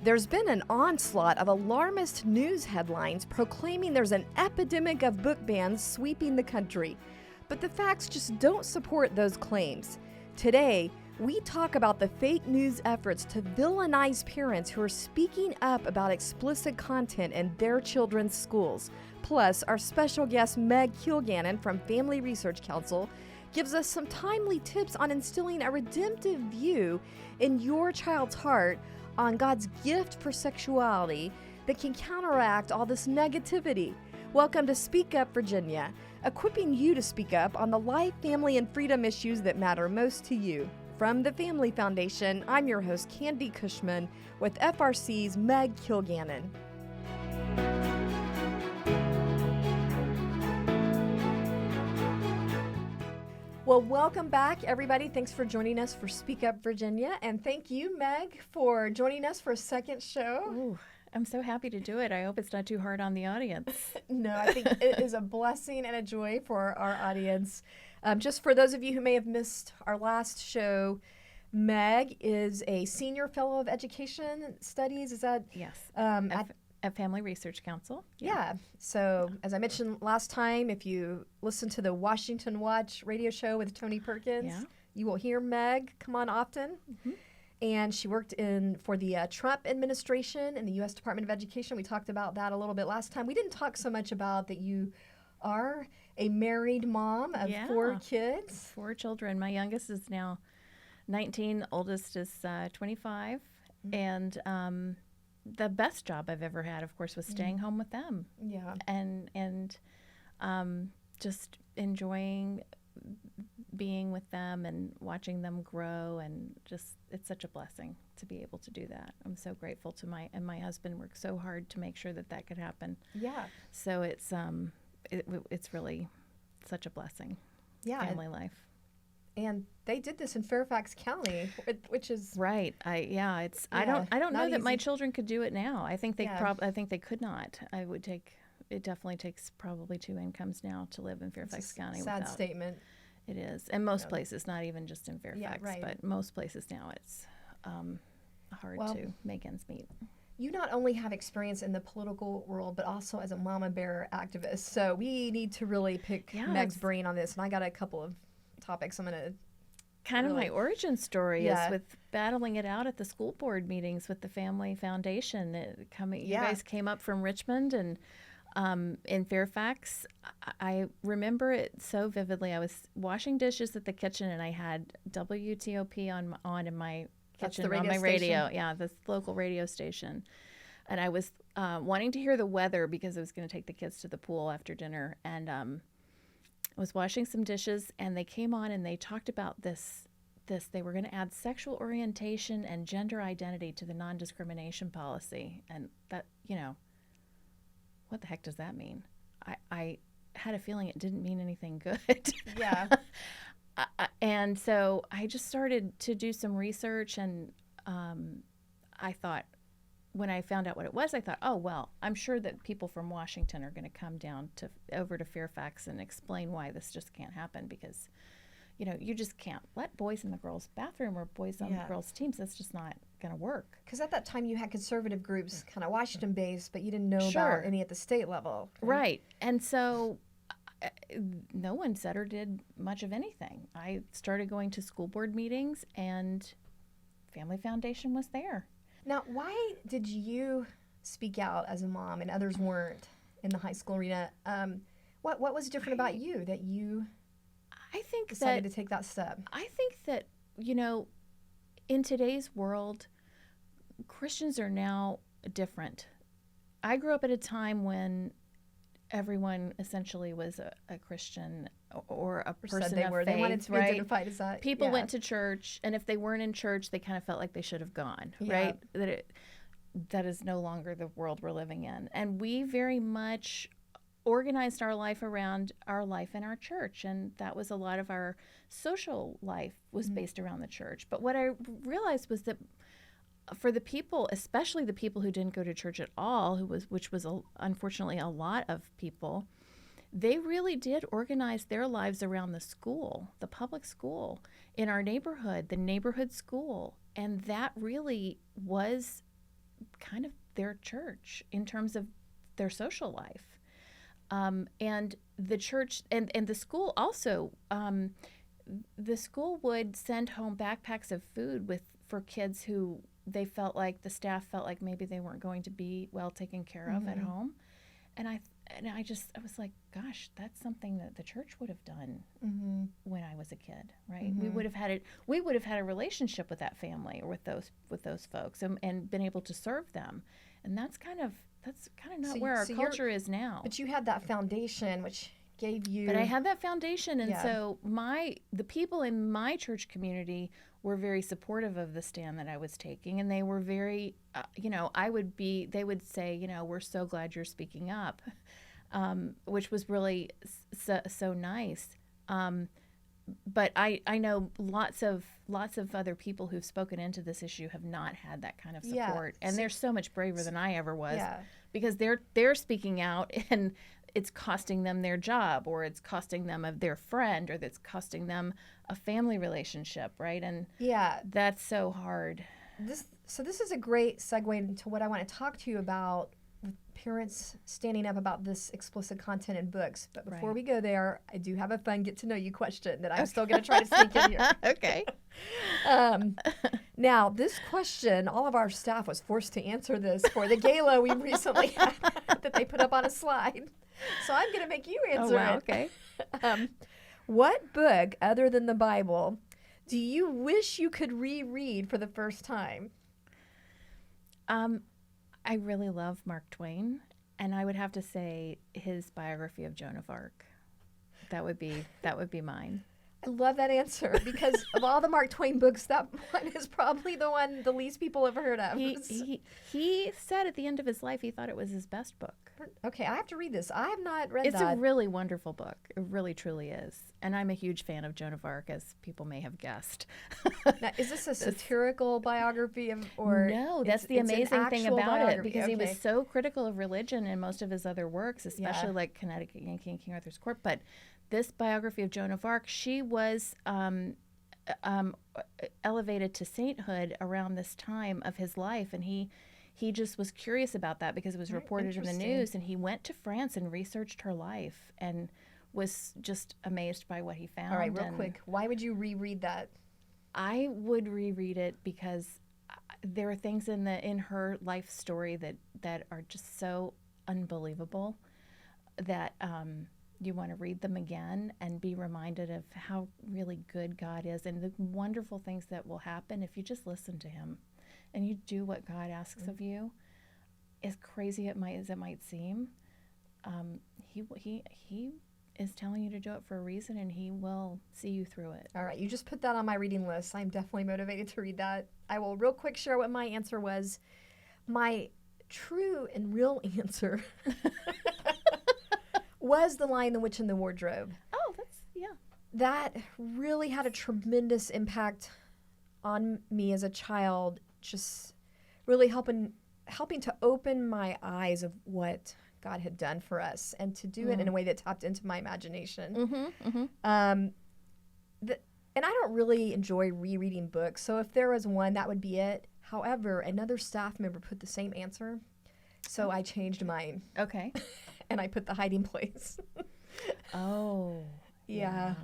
There's been an onslaught of alarmist news headlines proclaiming there's an epidemic of book bans sweeping the country. But the facts just don't support those claims. Today, we talk about the fake news efforts to villainize parents who are speaking up about explicit content in their children's schools. Plus, our special guest Meg Kilganon from Family Research Council gives us some timely tips on instilling a redemptive view in your child's heart on God's gift for sexuality that can counteract all this negativity. Welcome to Speak Up Virginia, equipping you to speak up on the life, family, and freedom issues that matter most to you. From the Family Foundation, I'm your host, Candy Cushman, with FRC's Meg Kilganon. Well, welcome back, everybody. Thanks for joining us for Speak Up Virginia. And thank you, Meg, for joining us for a second show. Ooh, I'm so happy to do it. I hope it's not too hard on the audience. No, I think it is a blessing and a joy for our audience. Just for those of you who may have missed our last show, Meg is a senior fellow of education studies. Is that? Yes. At Family Research Council. Yeah. So as I mentioned last time, if you listen to the Washington Watch radio show with Tony Perkins, you will hear Meg come on often. Mm-hmm. And she worked for the Trump administration in the U.S. Department of Education. We talked about that a little bit last time. We didn't talk so much about that you are a married mom of 4 kids. 4 children. My youngest is now 19. Oldest is 25. Mm-hmm. And the best job I've ever had, of course, was staying home with them. Yeah. And just enjoying being with them and watching them grow, and just it's such a blessing to be able to do that. I'm so grateful to my husband worked so hard to make sure that could happen. Yeah. So it's really such a blessing. Yeah. Family life. And they did this in Fairfax County, which is right. I don't know that my children could do it now. I think I think they could not. It definitely takes probably 2 incomes now to live in Fairfax County. Sad statement. It is. And most places, not even just in Fairfax, but most places now it's hard to make ends meet. You not only have experience in the political world, but also as a mama bear activist. So we need to really pick Meg's brain on this. And I got a couple of topics I'm going to kind of my origin story is with battling it out at the school board meetings with the Family Foundation. You guys came up from Richmond and in Fairfax. I remember it so vividly. I was washing dishes at the kitchen and I had WTOP on in my kitchen on my radio. Yeah, this local radio station. And I was wanting to hear the weather because I was going to take the kids to the pool after dinner. And I was washing some dishes and they came on and they talked about this. They were going to add sexual orientation and gender identity to the non-discrimination policy. And that, what the heck does that mean? I had a feeling it didn't mean anything good. Yeah. And so I just started to do some research, and I thought, when I found out what it was, I thought, oh, well, I'm sure that people from Washington are going to come down over to Fairfax and explain why this just can't happen, because, you just can't let boys in the girls' bathroom or boys on the girls' teams. That's just not going to work. Because at that time you had conservative groups, kind of Washington-based, but you didn't know about any at the state level. Right. And so no one said or did much of anything. I started going to school board meetings, and Family Foundation was there. Now, why did you speak out as a mom and others weren't in the high school arena? What was different about you that you decided to take that step? I think that, in today's world, Christians are now different. I grew up at a time when everyone essentially was a Christian or a person of faith. They wanted to be identified as that. People went to church, and if they weren't in church, they kind of felt like they should have gone, right? That is no longer the world we're living in. And we very much organized our life around our life in our church, and that was a lot of our social life was based around the church. But what I realized was that for the people, especially the people who didn't go to church at all, which was unfortunately a lot of people, they really did organize their lives around the school, the public school in our neighborhood, the neighborhood school. And that really was kind of their church in terms of their social life. And the church and the school also, the school would send home backpacks of food for kids who they felt like the staff felt like maybe they weren't going to be well taken care of at home. And I was like, gosh, that's something that the church would have done when I was a kid, right? We would have had a relationship with that family or with those folks and been able to serve them. And that's kind of not where our culture is now. But you had that foundation, which gave you. But I had that foundation, and so the people in my church community were very supportive of the stand that I was taking, and they were very, they would say, we're so glad you're speaking up, which was really so nice. But I know lots of other people who've spoken into this issue have not had that kind of support, and they're so much braver than I ever was, because they're speaking out, and it's costing them their job, or it's costing them of their friend, or that's costing them a family relationship, right? And that's so hard. This is a great segue into what I want to talk to you about, with parents standing up about this explicit content in books. But before we go there, I do have a fun get to know you question that I'm still going to try to sneak in here. Okay. Now, this question, all of our staff was forced to answer this for the gala we recently had that they put up on a slide. So I'm going to make you answer it. Okay. What book, other than the Bible, do you wish you could reread for the first time? I really love Mark Twain, and I would have to say his biography of Joan of Arc. That would be mine. I love that answer, because of all the Mark Twain books, that one is probably the one the least people have heard of. He said at the end of his life he thought it was his best book. Okay, I have to read this. I have not read that. It's a really wonderful book. It really, truly is. And I'm a huge fan of Joan of Arc, as people may have guessed. Now, is this a satirical biography or no? That's the amazing thing about it, because he was so critical of religion in most of his other works, especially like Connecticut Yankee and King Arthur's Court. But this biography of Joan of Arc, she was elevated to sainthood around this time of his life, and he just was curious about that because it was reported in the news, and he went to France and researched her life and was just amazed by what he found. All right, real quick, why would you reread that? I would reread it because there are things in her life story that are just so unbelievable that you want to read them again and be reminded of how really good God is and the wonderful things that will happen if you just listen to him and you do what God asks of you. As crazy as it might seem, he is telling you to do it for a reason, and he will see you through it. All right, you just put that on my reading list. I'm definitely motivated to read that. I will real quick share what my answer was. My true and real answer was The Lion, the Witch, and the Wardrobe. Oh, That really had a tremendous impact on me as a child, just really helping to open my eyes of what God had done for us, and to do it in a way that tapped into my imagination. And I don't really enjoy rereading books, so if there was one, that would be it. However, another staff member put the same answer, so I changed mine. Okay. And I put The Hiding Place. Oh. Yeah.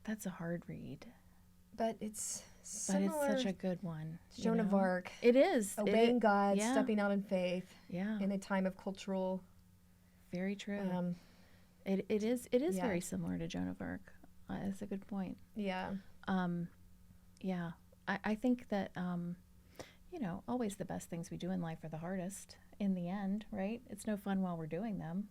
That's a hard read. But it's similar. But it's such a good one. Joan of Arc. It is. Obeying God, stepping out in faith. Yeah. In a time of cultural. Very true. It is very similar to Joan of Arc. That's a good point. Yeah. Yeah. I think that, always the best things we do in life are the hardest in the end, right? It's no fun while we're doing them.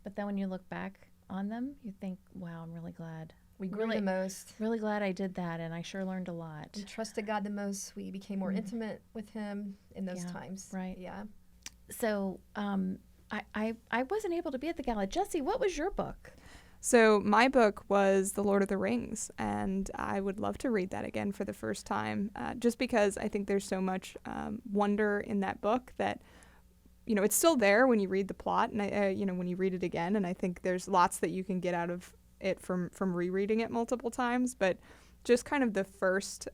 But then when you look back on them, you think, wow, I'm really glad. We grew the most. Really glad I did that, and I sure learned a lot. We trusted God the most. We became more intimate with him in those times. Right. Yeah. So I wasn't able to be at the gala. Jessie, what was your book? So my book was The Lord of the Rings, and I would love to read that again for the first time, just because I think there's so much wonder in that book that, it's still there when you read the plot, and when you read it again, and I think there's lots that you can get out of it from rereading it multiple times. But just kind of the first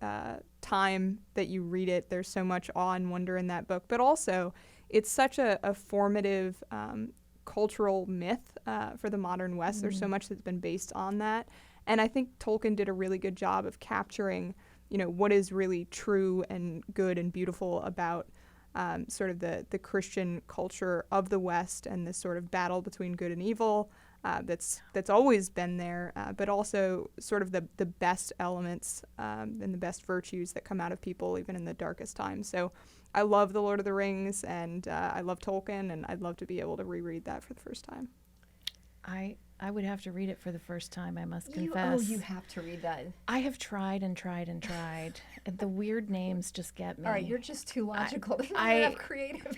time that you read it, there's so much awe and wonder in that book. But also, it's such a formative cultural myth for the modern West. There's so much that's been based on that. And I think Tolkien did a really good job of capturing, what is really true and good and beautiful about sort of the Christian culture of the West and this sort of battle between good and evil that's always been there, but also sort of the best elements and the best virtues that come out of people even in the darkest times. So I love The Lord of the Rings, and I love Tolkien, and I'd love to be able to reread that for the first time. I would have to read it for the first time, I must confess. You have to read that. I have tried and tried and tried. And the weird names just get me. All right, you're just too logical. There's not enough creative.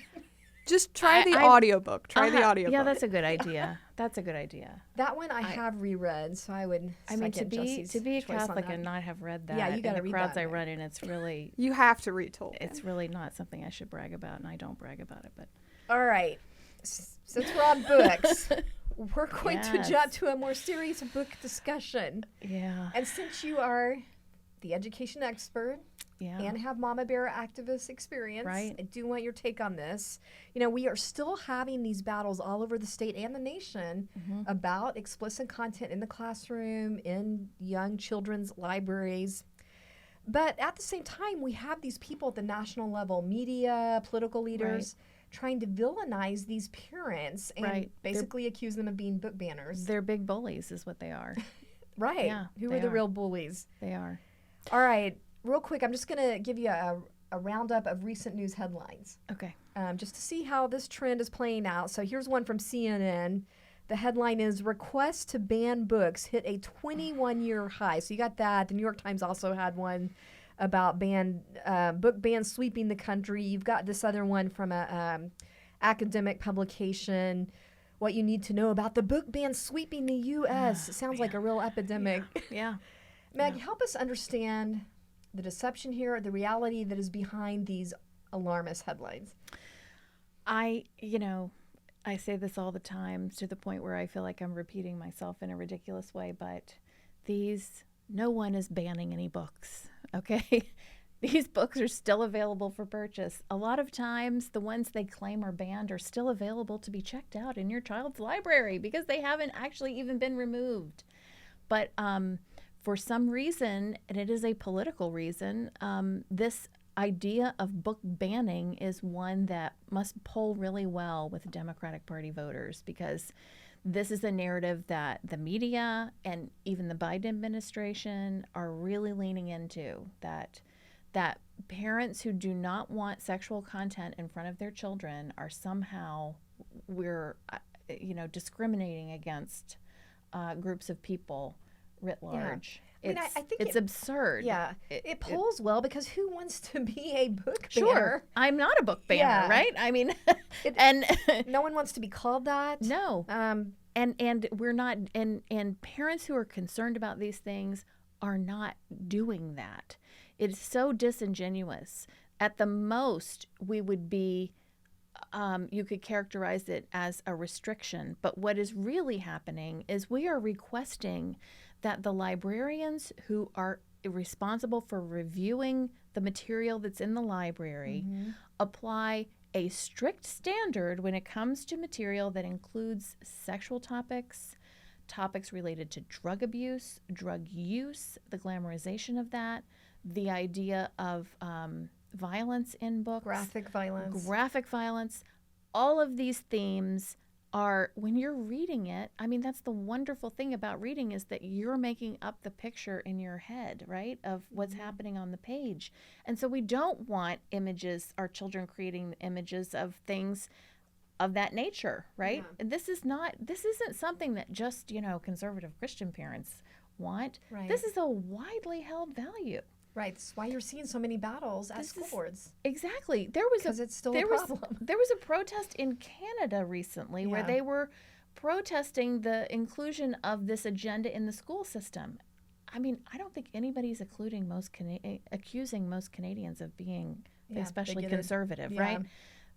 Just try the audiobook. Try the audiobook. Yeah, that's a good idea. That's a good idea. That one I have reread, so I would. I mean, to be a Catholic and not have read that. Yeah, you got to read that. The crowds I run in, it's really. You have to read Tolkien. It's really not something I should brag about, and I don't brag about it. But. All right, since we're on books, we're going to jump to a more serious book discussion. Yeah. And since you are the education expert. Yeah. And have Mama Bear activist experience. Right. I do want your take on this. We are still having these battles all over the state and the nation about explicit content in the classroom, in young children's libraries. But at the same time, we have these people at the national level, media, political leaders, trying to villainize these parents and basically accuse them of being book banners. They're big bullies is what they are. Right. Yeah, Who are the real bullies? They are. All right. Real quick, I'm just going to give you a roundup of recent news headlines. Okay. Just to see how this trend is playing out. So here's one from CNN. The headline is, "Requests to ban books hit a 21-year high." So you got that. The New York Times also had one about book bans sweeping the country. You've got this other one from a academic publication, "What you need to know about the book ban sweeping the U.S." It sounds like a real epidemic. Yeah. Meg, help us understand the deception here, the reality that is behind these alarmist headlines. I say this all the time to the point where I feel like I'm repeating myself in a ridiculous way, but no one is banning any books, okay? These books are still available for purchase. A lot of times, the ones they claim are banned are still available to be checked out in your child's library because they haven't actually even been removed. But for some reason, and it is a political reason, this idea of book banning is one that must poll really well with Democratic Party voters, because this is a narrative that the media and even the Biden administration are really leaning into, that parents who do not want sexual content in front of their children are somehow, discriminating against groups of people writ large. Yeah. I think it's absurd. Yeah, it polls well because who wants to be a book banner? Sure, I'm not a book banner, right? I mean, and no one wants to be called that. No, and we're not. And parents who are concerned about these things are not doing that. It's so disingenuous. At the most, we would be. You could characterize it as a restriction, but what is really happening is we are requesting that the librarians who are responsible for reviewing the material that's in the library apply a strict standard when it comes to material that includes sexual topics related to drug abuse, drug use, the glamorization of that, the idea of violence in books. Graphic violence. All of these themes are, when you're reading it, I mean, that's the wonderful thing about reading, is that you're making up the picture in your head, right, of what's happening on the page. And so we don't want our children creating images of things of that nature, right? Yeah. This isn't something that just, conservative Christian parents want. Right. This is a widely held value. Right. That's why you're seeing so many battles at school boards. Exactly. Because it's still a problem. There was a protest in Canada recently where they were protesting the inclusion of this agenda in the school system. I mean, I don't think anybody's accusing most Canadians of being especially bigoted, conservative, right?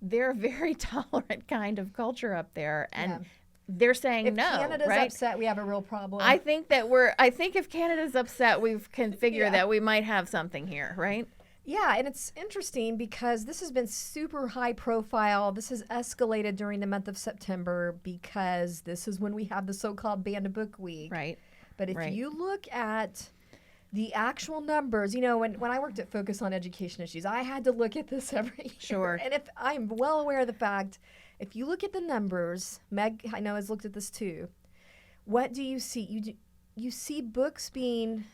They're a very tolerant kind of culture up there. And they're saying if no. Canada's right? upset, we have a real problem. I think if Canada's upset, we can figure that we might have something here, right? Yeah, and it's interesting because this has been super high profile. This has escalated during the month of September because this is when we have the so-called Banned Book Week. Right. But if you look at the actual numbers, when I worked at Focus on Education Issues, I had to look at this every year. Sure. And if I'm well aware of the fact, if you look at the numbers, Meg, I know, has looked at this too. What do you see? You see books being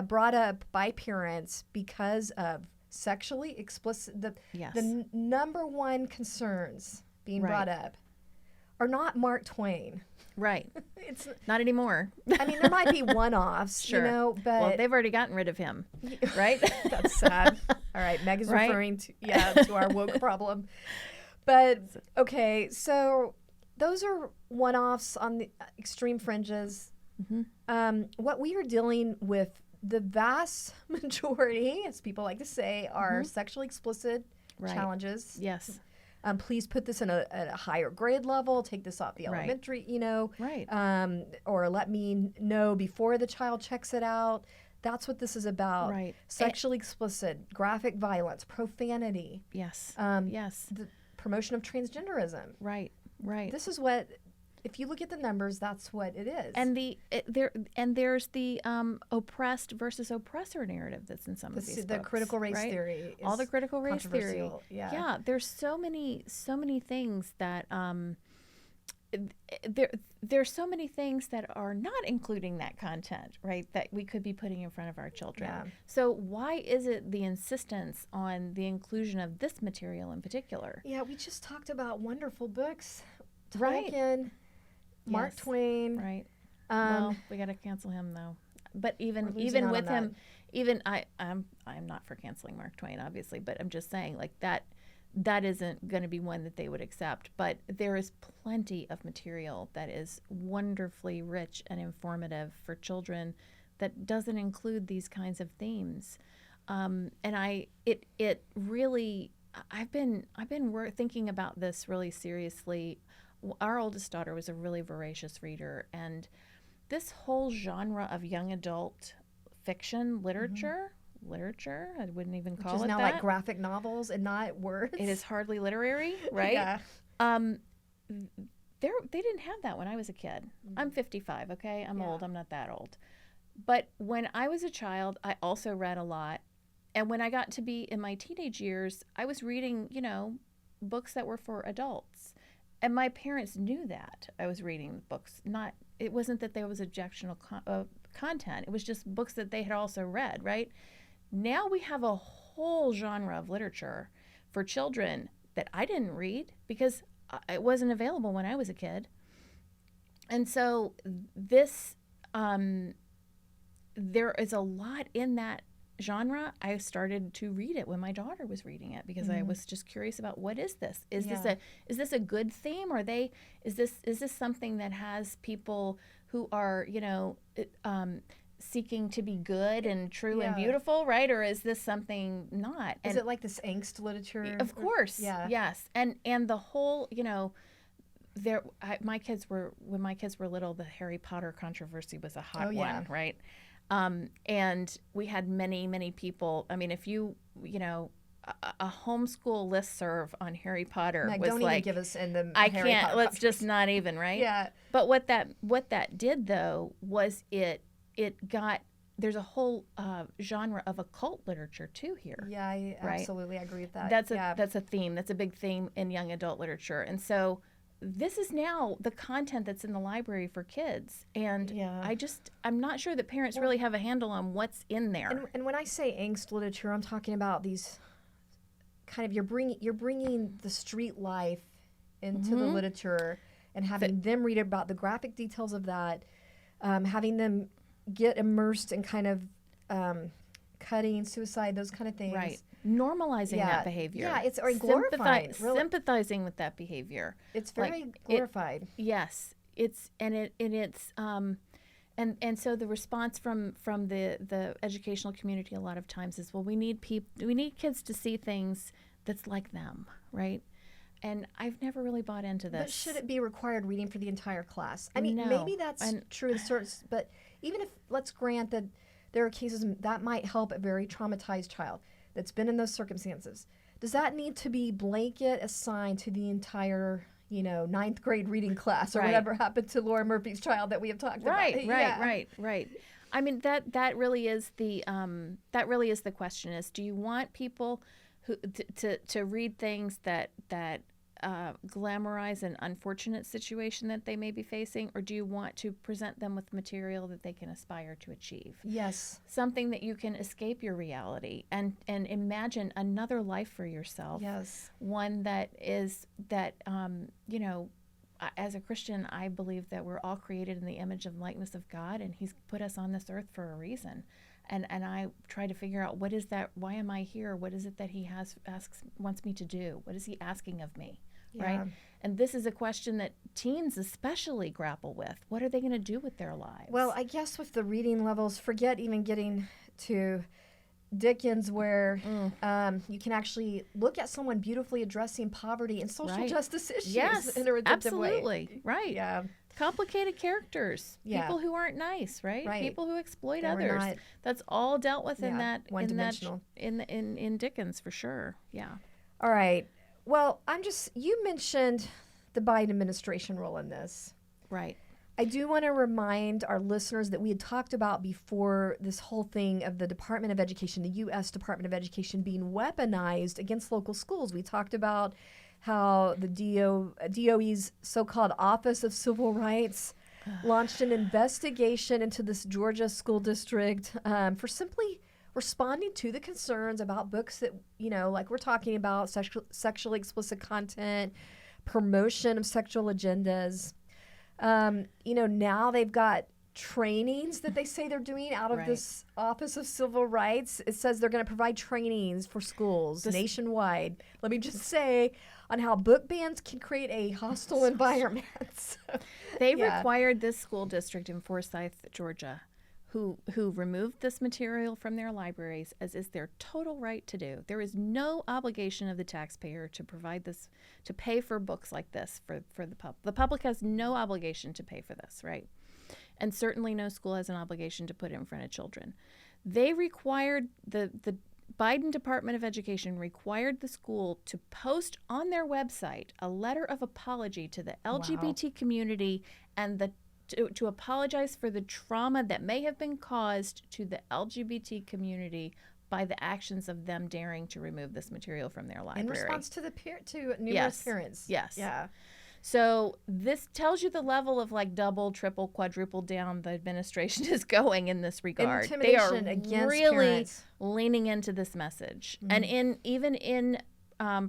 brought up by parents because of sexually explicit. The number one concerns being brought up are not Mark Twain. Right. It's not anymore. I mean, there might be one-offs, sure. But well, they've already gotten rid of him, right? That's sad. All right, Meg is referring to our woke problem. But okay, so those are one-offs on the extreme fringes. Mm-hmm. What we are dealing with, the vast majority, as people like to say, are sexually explicit challenges. Yes. Please put this in a higher grade level. Take this off the elementary, or let me know before the child checks it out. That's what this is about. Right. Sexually explicit, graphic violence, profanity. Yes. Yes. The promotion of transgenderism. Right. Right. This is what, if you look at the numbers, that's what it is. And there's the oppressed versus oppressor narrative that's in some of these books. The critical race theory. All the critical race theory. Yeah. There's so many things that there's so many things that are not including that content, right? That we could be putting in front of our children. Yeah. So why is it the insistence on the inclusion of this material in particular? Yeah, we just talked about wonderful books. Right. Tolkien, Mark Twain. Right. Well, we got to cancel him though. But even with him, I'm not for canceling Mark Twain, obviously, but I'm just saying like that isn't going to be one that they would accept. But there is plenty of material that is wonderfully rich and informative for children that doesn't include these kinds of themes. And it really, I've been thinking about this really seriously. Our oldest daughter was a really voracious reader, and this whole genre of young adult fiction literature, I wouldn't even call it that. Which is now like graphic novels and not words. It is hardly literary, right? Yeah. They didn't have that when I was a kid. I'm 55, okay? I'm old. I'm not that old. But when I was a child, I also read a lot. And when I got to be in my teenage years, I was reading, books that were for adults. And my parents knew that I was reading books. It wasn't that there was objectionable content. It was just books that they had also read, right? Now we have a whole genre of literature for children that I didn't read because it wasn't available when I was a kid. And so this, there is a lot in that genre. I started to read it when my daughter was reading it because I was just curious about what is this? Is this a good theme? Or is this something that has people who are seeking to be good and true and beautiful, right? Or is this something not? Is it like this angst literature? Of course, yes. And the whole when my kids were little, the Harry Potter controversy was a hot one, right? And we had many people. I mean, if a homeschool listserv on Harry Potter Meg, was don't like, even give us in the I Harry can't. Potter Let's just not even, right? Yeah. But what that did though was it got. There's a whole genre of occult literature too here. Yeah, right? Absolutely, I agree with that. That's a theme. That's a big theme in young adult literature, and so. This is now the content that's in the library for kids. And I'm not sure that parents really have a handle on what's in there. And when I say angst literature, I'm talking about these kind of, you're bringing the street life into the literature and having them read about the graphic details of that, having them get immersed in kind of cutting, suicide, those kind of things. Right. Normalizing that behavior. Yeah, it's glorified. Sympathizing with that behavior. It's very glorified. Yes, and so the response from the educational community a lot of times is, well, we need kids to see things that's like them, right? And I've never really bought into this. But should it be required reading for the entire class? I mean, No. maybe that's true in certain, but even if, let's grant that there are cases that might help a very traumatized child that's been in those circumstances. Does that need to be blanket assigned to the entire, ninth grade reading class or whatever happened to Laura Murphy's child that we have talked about? Right. I mean, that really is the question: is do you want people who to read things that glamorize an unfortunate situation that they may be facing, or do you want to present them with material that they can aspire to achieve? Yes. Something that you can escape your reality and imagine another life for yourself. Yes. One that is as a Christian, I believe that we're all created in the image and likeness of God, and He's put us on this earth for a reason. And I try to figure out, what is that? Why am I here? What is it that He wants me to do? What is He asking of me? Yeah. Right? And this is a question that teens especially grapple with. What are they going to do with their lives? Well, I guess with the reading levels, forget even getting to Dickens, where you can actually look at someone beautifully addressing poverty and social justice issues in a redemptive way. Absolutely. Right. Yeah. Complicated characters, people who aren't nice, right? People who exploit others. That's all dealt with in that one-dimensional. In Dickens, for sure. Yeah. All right. Well, you mentioned the Biden administration role in this. Right. I do want to remind our listeners that we had talked about before this whole thing of the Department of Education, the U.S. Department of Education being weaponized against local schools. We talked about how the DOE's so-called Office of Civil Rights launched an investigation into this Georgia school district for simply responding to the concerns about books that, like we're talking about, sexually explicit content, promotion of sexual agendas. Now they've got trainings that they say they're doing out of this Office of Civil Rights. It says they're going to provide trainings for schools nationwide. Let me just say on how book bans can create a hostile environment. They required this school district in Forsyth, Georgia, who removed this material from their libraries, as is their total right to do. There is no obligation of the taxpayer to provide this, to pay for books like this for the public. The public has no obligation to pay for this, right? And certainly no school has an obligation to put it in front of children. They required, the Biden Department of Education required the school to post on their website a letter of apology to the LGBT community and to apologize for the trauma that may have been caused to the LGBT community by the actions of them daring to remove this material from their library. In response to numerous parents. Yes. Yeah. So this tells you the level of double, triple, quadruple down the administration is going in this regard. Intimidation they are against really parents. Leaning into this message. And even in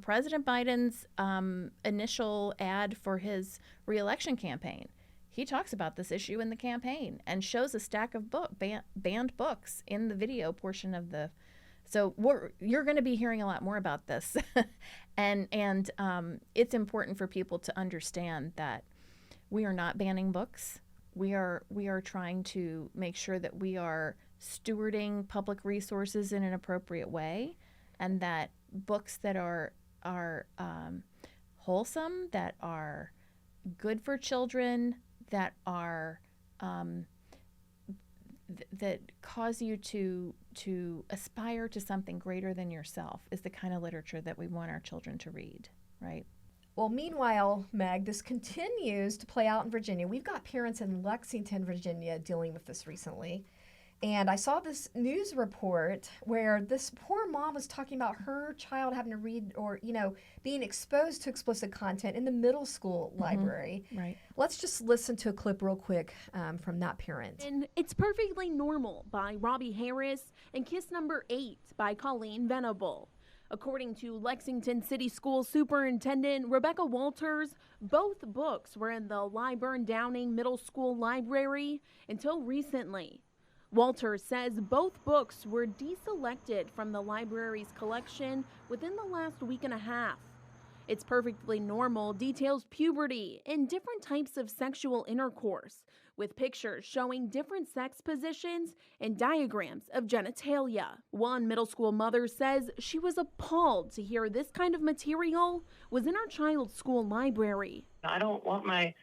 President Biden's initial ad for his reelection campaign, he talks about this issue in the campaign and shows a stack of banned books in the video portion of the. So you're going to be hearing a lot more about this, and it's important for people to understand that we are not banning books. We are trying to make sure that we are stewarding public resources in an appropriate way, and that books that are wholesome, that are good for children, that are that cause you to aspire to something greater than yourself is the kind of literature that we want our children to read, right? Well, meanwhile, Meg, this continues to play out in Virginia. We've got parents in Lexington, Virginia, dealing with this recently. And I saw this news report where this poor mom was talking about her child having to read or, being exposed to explicit content in the middle school library. Right. Let's just listen to a clip real quick from that parent. And It's Perfectly Normal by Robbie Harris and Kiss Number 8 by Colleen Venable. According to Lexington City School Superintendent Rebecca Walters, both books were in the Lyburn Downing Middle School Library until recently. Walters says both books were deselected from the library's collection within the last week and a half. It's Perfectly Normal details puberty and different types of sexual intercourse, with pictures showing different sex positions and diagrams of genitalia. One middle school mother says she was appalled to hear this kind of material was in her child's school library. I don't want my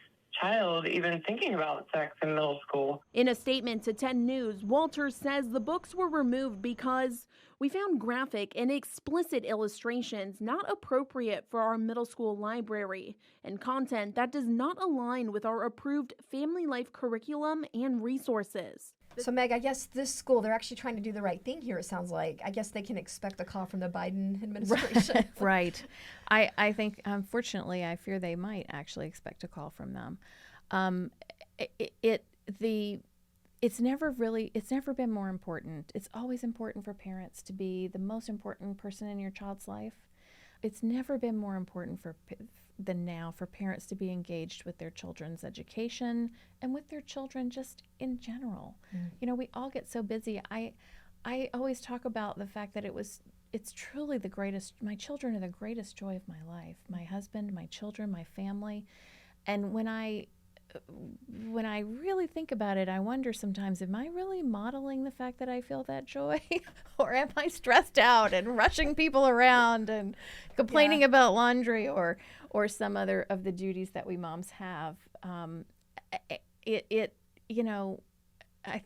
child even thinking about sex in middle school. In a statement to 10 News, Walters says the books were removed because we found graphic and explicit illustrations not appropriate for our middle school library and content that does not align with our approved family life curriculum and resources. So, Meg, I guess this school, they're actually trying to do the right thing here, it sounds like. I guess they can expect a call from the Biden administration. Right. I think, unfortunately, I fear they might actually expect a call from them. It's never been more important. It's always important for parents to be the most important person in your child's life. It's never been more important than now for parents to be engaged with their children's education and with their children just in general. You know, we all get so busy. I always talk about the fact that it's truly my children are the greatest joy of my life. My husband, my children, my family. And when I really think about it, I wonder sometimes, am I really modeling the fact that I feel that joy? Or am I stressed out and rushing people around and complaining about laundry or some other of the duties that we moms have? I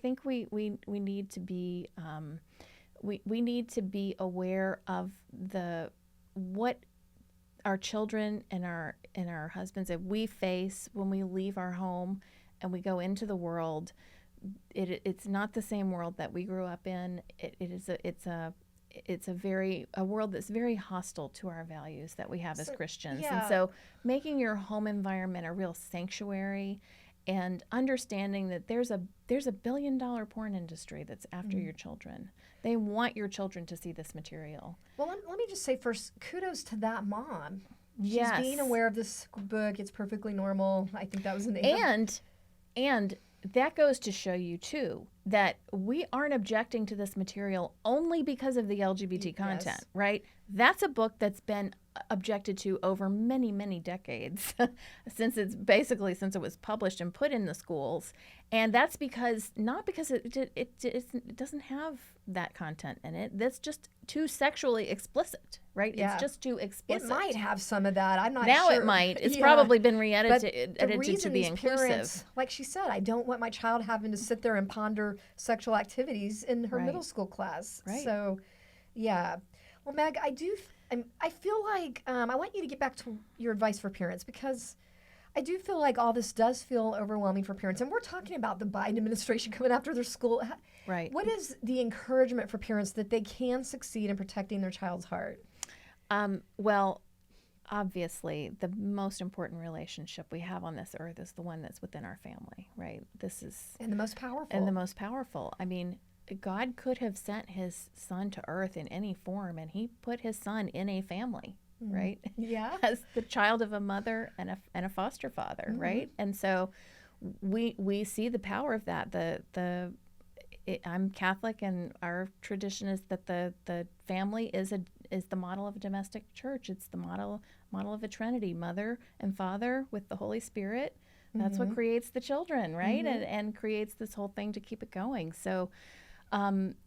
think we need to be we need to be aware of what our children and our husbands that we face when we leave our home and we go into the world. It's not the same world that we grew up in. It's a world that's very hostile to our values that we have as Christians. Yeah. And so making your home environment a real sanctuary and understanding that there's a $1 billion porn industry that's after your children. They want your children to see this material. Well, let me just say first, kudos to that mom. Yes. She's being aware of this book. It's Perfectly Normal. I think that was the name. And that goes to show you, too, that we aren't objecting to this material only because of the LGBT content, right? That's a book that's been objected to over many, many decades since it was published and put in the schools. And that's not because it doesn't have that content in it. That's just too sexually explicit, right? Yeah. It's just too explicit. It might have some of that. I'm not now sure. It might. It's probably been But re-edited the to reason be these inclusive. parents, like she said, I don't want my child having to sit there and ponder sexual activities in her middle school class. Right. So, yeah. Well, Meg, I feel like I want you to get back to your advice for parents, because I do feel like all this does feel overwhelming for parents. And we're talking about the Biden administration coming after their school. Right. What is the encouragement for parents that they can succeed in protecting their child's heart? Well, obviously, the most important relationship we have on this earth is the one that's within our family, right? And the most powerful. And the most powerful. I mean, God could have sent his son to earth in any form, and he put his son in a family, right? Yeah. As the child of a mother and a foster father, right? And so we see the power of that. I'm Catholic, and our tradition is that the family is the model of a domestic church. It's the model of a Trinity, mother and father with the Holy Spirit. That's what creates the children, right? And creates this whole thing to keep it going. So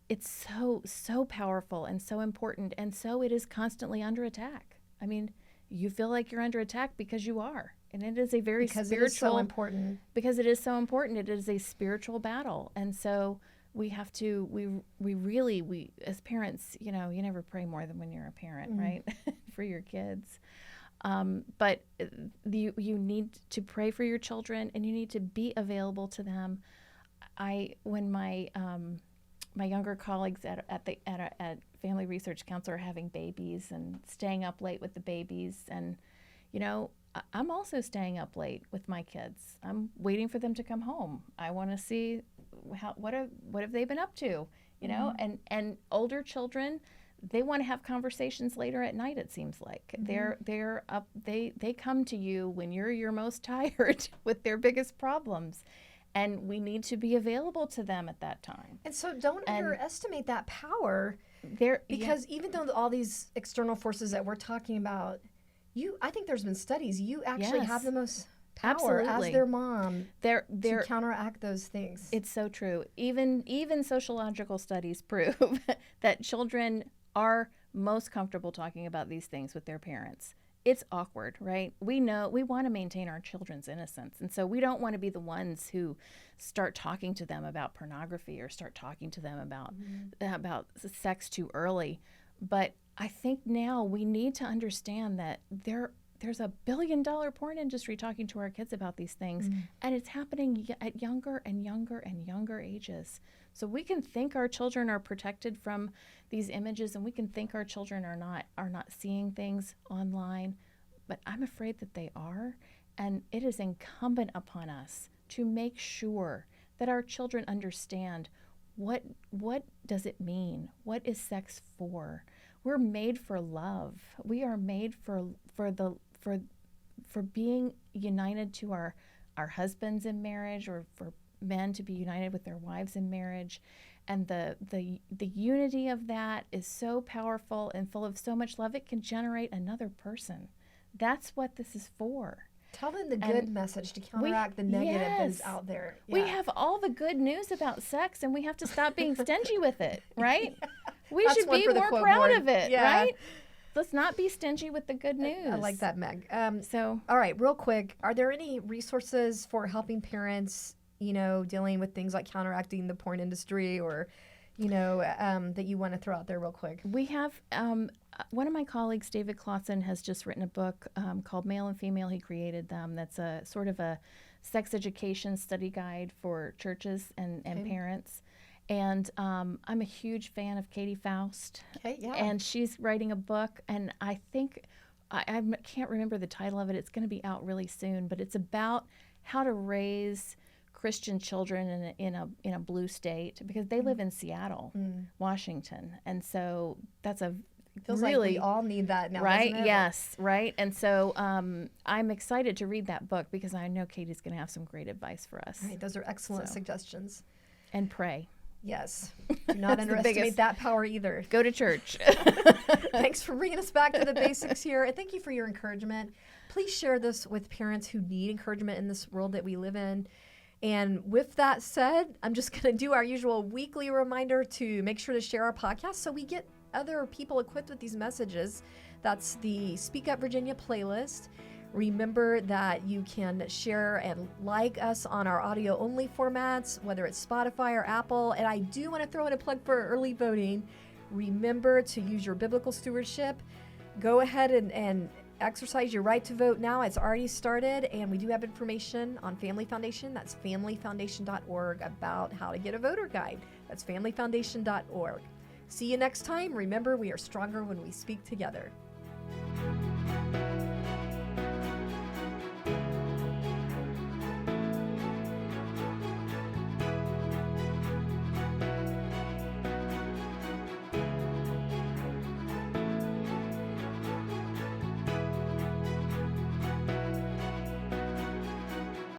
it's so powerful and so important, and so it is constantly under attack. I mean, you feel like you're under attack because you are, and it is a very spiritual. It is so important. Because it is so important. It is a spiritual battle, and so we have to. We really as parents, you never pray more than when you're a parent, right? For your kids. But you need to pray for your children, and you need to be available to them. When my younger colleagues at Family Research Council are having babies and staying up late with the babies, and I'm also staying up late with my kids. I'm waiting for them to come home. I want to see what have they been up to, and older children, they want to have conversations later at night, it seems like. They're up, they come to you when you're your most tired with their biggest problems. And we need to be available to them at that time. And so don't underestimate that power. Because even though all these external forces that we're talking about, I think there's been studies. You actually Yes. have the most power Absolutely. as their mom They're to counteract those things. It's so true. Even sociological studies prove that children are most comfortable talking about these things with their parents. It's awkward, right? We know we want to maintain our children's innocence. And so we don't want to be the ones who start talking to them about pornography or start talking to them about sex too early. But I think now we need to understand that there's a billion-dollar porn industry talking to our kids about these things, and it's happening at younger and younger and younger ages. So we can think our children are protected from these images, and we can think our children are not seeing things online, but I'm afraid that they are, and it is incumbent upon us to make sure that our children understand what does it mean? What is sex for? We're made for love. We are made for being united to our husbands in marriage, or for men to be united with their wives in marriage. And the unity of that is so powerful and full of so much love, it can generate another person. That's what this is for. Tell them the good message to counteract the negative that is out there. We have all the good news about sex, and we have to stop being stingy with it, right? We should be more proud of it, right? Let's not be stingy with the good news. I like that, Meg. All right, real quick, are there any resources for helping parents, dealing with things like counteracting the porn industry, or, that you want to throw out there real quick? We have one of my colleagues, David Clausen, has just written a book called Male and Female. He created them. That's a sort of a sex education study guide for churches and parents. And I'm a huge fan of Katie Faust. Okay, yeah. And she's writing a book, and I think, I can't remember the title of it. It's going to be out really soon, but it's about how to raise Christian children in a blue state, because they live in Seattle, Washington. And so that's feels really, like we all need that now, right? doesn't it? Yes, right. And so I'm excited to read that book, because I know Katie's going to have some great advice for us. All right, those are excellent suggestions. And pray. Yes. Do not underestimate that power either. Go to church. Thanks for bringing us back to the basics here. And thank you for your encouragement. Please share this with parents who need encouragement in this world that we live in. And with that said, I'm just going to do our usual weekly reminder to make sure to share our podcast so we get other people equipped with these messages. That's the Speak Up Virginia playlist. Remember that you can share and like us on our audio-only formats, whether it's Spotify or Apple. And I do want to throw in a plug for early voting. Remember to use your biblical stewardship. Go ahead and exercise your right to vote now. It's already started, and we do have information on Family Foundation. That's familyfoundation.org about how to get a voter guide. That's familyfoundation.org. See you next time. Remember, we are stronger when we speak together.